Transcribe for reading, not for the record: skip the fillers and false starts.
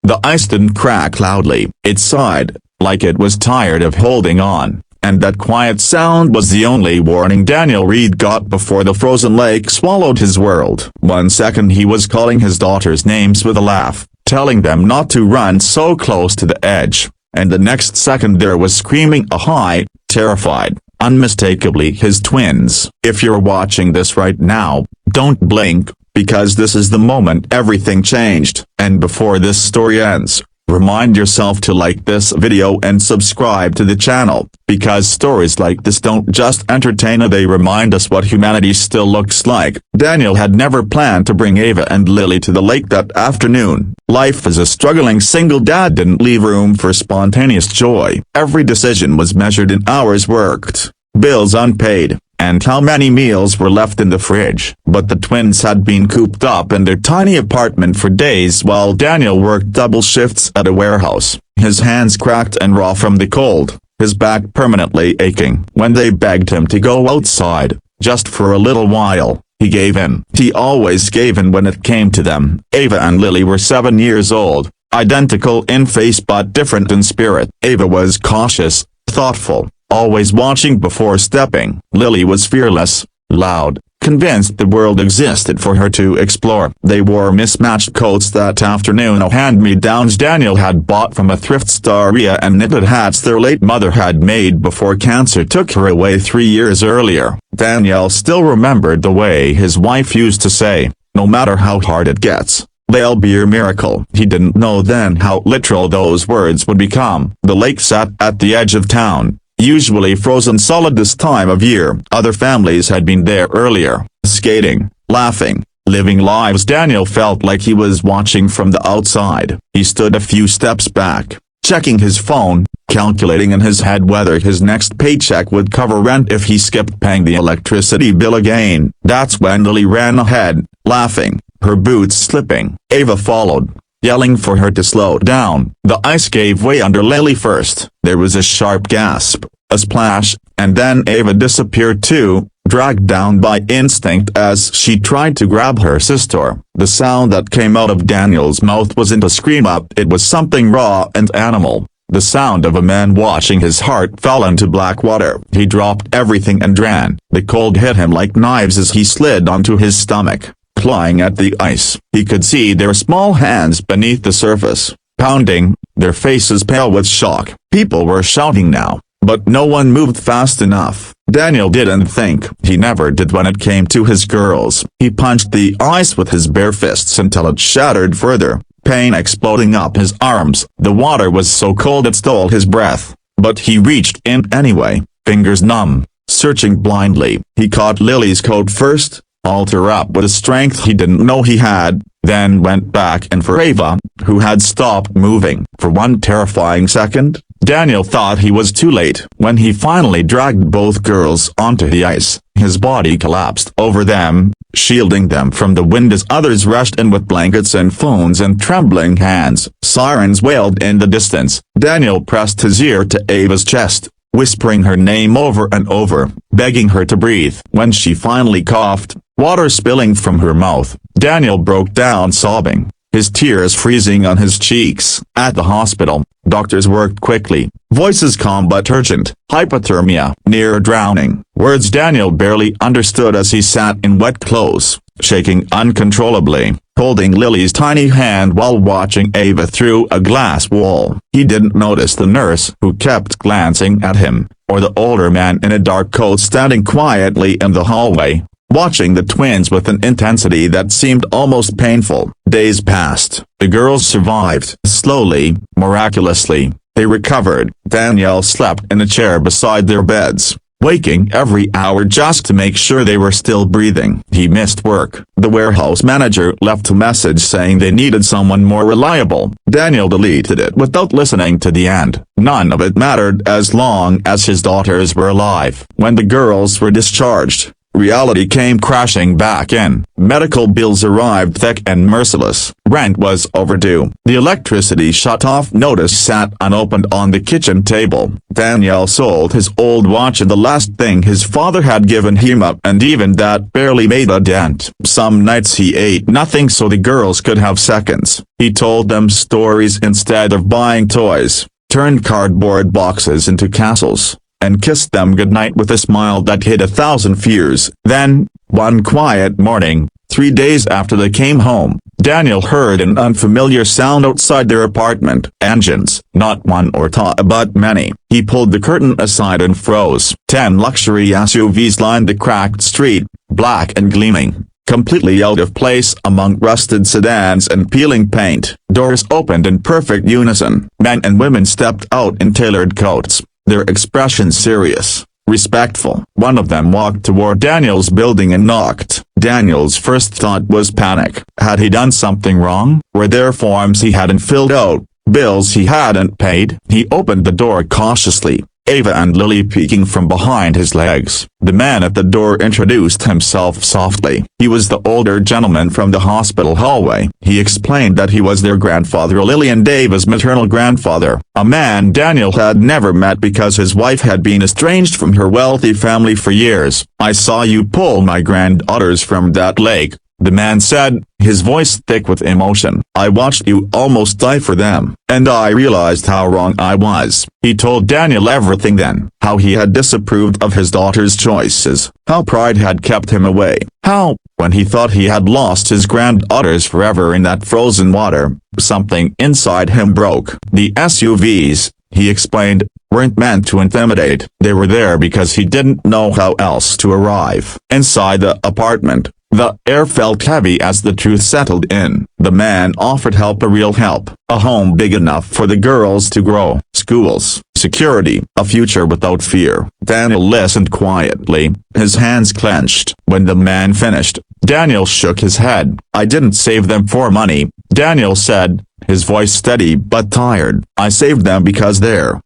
The ice didn't crack loudly, it sighed, like it was tired of holding on, and that quiet sound was the only warning Daniel Reed got before the frozen lake swallowed his world. 1 second he was calling his daughters names with a laugh, telling them not to run so close to the edge, and the next second there was screaming ahoy, terrified, unmistakably his twins. If you're watching this right now, don't blink, because this is the moment everything changed. And before this story ends, remind yourself to like this video and subscribe to the channel, because stories like this don't just entertain us, they remind us what humanity still looks like. Daniel had never planned to bring Ava and Lily to the lake that afternoon. Life as a struggling single dad didn't leave room for spontaneous joy. Every decision was measured in hours worked, bills unpaid, and how many meals were left in the fridge. But the twins had been cooped up in their tiny apartment for days while Daniel worked double shifts at a warehouse, his hands cracked and raw from the cold, his back permanently aching. When they begged him to go outside, just for a little while, he gave in. He always gave in when it came to them. Ava and Lily were 7 years old, identical in face but different in spirit. Ava was cautious, thoughtful, always watching before stepping. Lily was fearless, loud, convinced the world existed for her to explore. They wore mismatched coats that afternoon, hand-me-downs Daniel had bought from a thrift store area, and knitted hats their late mother had made before cancer took her away 3 years earlier. Daniel still remembered the way his wife used to say, "No matter how hard it gets, there'll be a miracle." He didn't know then how literal those words would become. The lake sat at the edge of town, usually frozen solid this time of year. Other families had been there earlier, skating, laughing, living lives. Daniel felt like he was watching from the outside. He stood a few steps back, checking his phone, calculating in his head whether his next paycheck would cover rent if he skipped paying the electricity bill again. That's when Lily ran ahead, laughing, her boots slipping. Ava followed, yelling for her to slow down. The ice gave way under Lily first. There was a sharp gasp, a splash, and then Ava disappeared too, dragged down by instinct as she tried to grab her sister. The sound that came out of Daniel's mouth wasn't a scream up, it was something raw and animal. The sound of a man watching. His heart fell into black water. He dropped everything and ran. The cold hit him like knives as he slid onto his stomach, clawing at the ice. He could see their small hands beneath the surface, pounding, their faces pale with shock. People were shouting now, but no one moved fast enough. Daniel didn't think. He never did when it came to his girls. He punched the ice with his bare fists until it shattered further, pain exploding up his arms. The water was so cold it stole his breath, but he reached in anyway, fingers numb, searching blindly. He caught Lily's coat first, hauled her up with a strength he didn't know he had, then went back in for Ava, who had stopped moving. For one terrifying second, Daniel thought he was too late. When he finally dragged both girls onto the ice, his body collapsed over them, shielding them from the wind as others rushed in with blankets and phones and trembling hands. Sirens wailed in the distance. Daniel pressed his ear to Ava's chest, whispering her name over and over, begging her to breathe. When she finally coughed, water spilling from her mouth, Daniel broke down sobbing, his tears freezing on his cheeks. At the hospital, doctors worked quickly, voices calm but urgent. Hypothermia, near drowning. Words Daniel barely understood as he sat in wet clothes, shaking uncontrollably, holding Lily's tiny hand while watching Ava through a glass wall. He didn't notice the nurse who kept glancing at him, or the older man in a dark coat standing quietly in the hallway, watching the twins with an intensity that seemed almost painful. Days passed. The girls survived. Slowly, miraculously, they recovered. Daniel slept in a chair beside their beds, waking every hour just to make sure they were still breathing. He missed work. The warehouse manager left a message saying they needed someone more reliable. Daniel deleted it without listening to the end. None of it mattered as long as his daughters were alive. When the girls were discharged, reality came crashing back in. Medical bills arrived thick and merciless. Rent was overdue. The electricity shut-off notice sat unopened on the kitchen table. Daniel sold his old watch and the last thing his father had given him up, and even that barely made a dent. Some nights he ate nothing so the girls could have seconds. He told them stories instead of buying toys, turned cardboard boxes into castles, and kissed them goodnight with a smile that hid 1,000 fears. Then, one quiet morning, 3 days after they came home, Daniel heard an unfamiliar sound outside their apartment. Engines, not one or two but many. He pulled the curtain aside and froze. 10 luxury SUVs lined the cracked street, black and gleaming, completely out of place among rusted sedans and peeling paint. Doors opened in perfect unison. Men and women stepped out in tailored coats, their expressions serious, respectful. One of them walked toward Daniel's building and knocked. Daniel's first thought was panic. Had he done something wrong? Were there forms he hadn't filled out, bills he hadn't paid? He opened the door cautiously, Ava and Lily peeking from behind his legs. The man at the door introduced himself softly. He was the older gentleman from the hospital hallway. He explained that he was their grandfather, Lily and Ava's maternal grandfather, a man Daniel had never met because his wife had been estranged from her wealthy family for years. "I saw you pull my granddaughters from that lake," the man said, his voice thick with emotion. "I watched you almost die for them, and I realized how wrong I was." He told Daniel everything then, how he had disapproved of his daughter's choices, how pride had kept him away, how, when he thought he had lost his granddaughters forever in that frozen water, something inside him broke. The SUVs, he explained, weren't meant to intimidate. They were there because he didn't know how else to arrive. Inside the apartment, the air felt heavy as the truth settled in. The man offered help, a real help, a home big enough for the girls to grow, schools, security, a future without fear. Daniel listened quietly, his hands clenched. When the man finished, Daniel shook his head. "I didn't save them for money," Daniel said, his voice steady but tired. "I saved them because they're